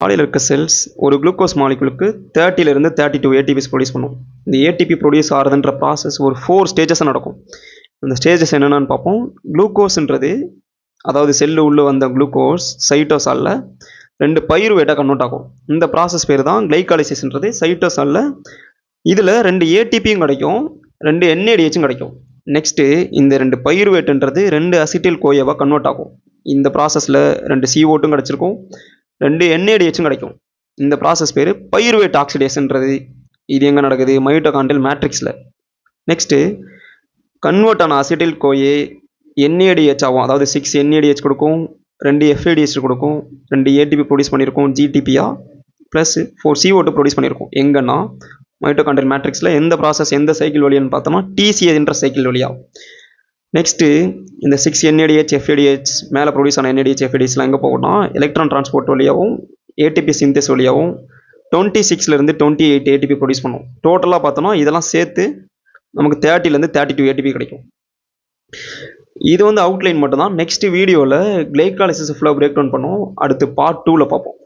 பாடியில் இருக்க செல்ஸ் ஒரு குளுக்கோஸ் மாலிகுலுக்கு 30லேருந்து 32 ஏடிபிஸ் ப்ரொடியூஸ் பண்ணும். இந்த ஏடிபி ப்ரொடியூஸ் ஆகிறதுன்ற ப்ராசஸ் ஒரு 4 ஸ்டேஜஸ் நடக்கும். இந்த ஸ்டேஜஸ் என்னென்னு பார்ப்போம். குளுக்கோஸ்ன்றது அதாவது செல்லு உள்ளே வந்த குளுக்கோஸ் சைட்டோசாலில் 2 பைருவேட்டாக கன்வெர்ட் ஆகும். இந்த ப்ராசஸ் பேர் தான் கிளைகாலிசிஸ்ன்றது. சைட்டோசாலில் இதில் 2 ஏடிபியும் கிடைக்கும், 2 என்ஏடிஹெச்சும் கிடைக்கும். நெக்ஸ்ட்டு இந்த 2 பைருவேட்டுன்றது 2 அசிட்டில் கோயாவாக கன்வெர்ட் ஆகும். இந்த ப்ராசஸில் 2 CO2 கிடச்சிருக்கும், 2 என்ஏடிஹெச்சும் கிடைக்கும். இந்த ப்ராசஸ் பேர் பைருவேட் ஆக்சிடேஷன்றது. இது எங்கே நடக்குது? மைட்டோகாண்ட்ரியல் மேட்ரிக்ஸில். நெக்ஸ்ட்டு கன்வெர்ட் ஆன அசிட்டில் கோயே என்ஏடிஹெச் ஆகும். அதாவது 6 என்ஏடிஹெச் கொடுக்கும், 2 எஃப்ஏடிஹெச் கொடுக்கும், 2 ஏடிபி ப்ரொடியூஸ் பண்ணியிருக்கும் ஜிடிபியா ப்ளஸ் 4 CO2 ப்ரொடியூஸ் பண்ணியிருக்கும். எங்கன்னா மைட்டோகாண்ட்ரியல் மேட்ரிக்ஸில் எந்த ப்ராசஸ் எந்த சைக்கிள் வழியான்னு பார்த்தோம்னா டிசிஎஸ் என்ற சைக்கிள் வழியாக. நெக்ஸ்ட்டு இந்த 6 என்ஏடிஹெச் எஃப்ஏடிஹெச் மேலே ப்ரொடியூஸ் ஆன என்ஏடிஹெச் எஃப்ஏடிஹெச்லாம் எங்கே போகும்னா எலக்ட்ரான் டிரான்ஸ்போர்ட் வழியாகவும் ஏடிபி சிந்தேஸ் வழியாகவும் 26லேருந்து 28 ஏடிபி ப்ரொடியூஸ் பண்ணும். டோட்டலாக பார்த்தோம்னா இதெல்லாம் சேர்த்து நமக்கு 30லேருந்து 32 ஏடிபி கிடைக்கும். இது வந்து அவுட்லைன் மட்டும்தான். நெக்ஸ்ட் வீடியோவில் கிளைகாலிசிஸ் ஃபுல்லாக பிரேக் டவுன் பண்ணுவோம். அடுத்து பார்ட் 2ல் பார்ப்போம்.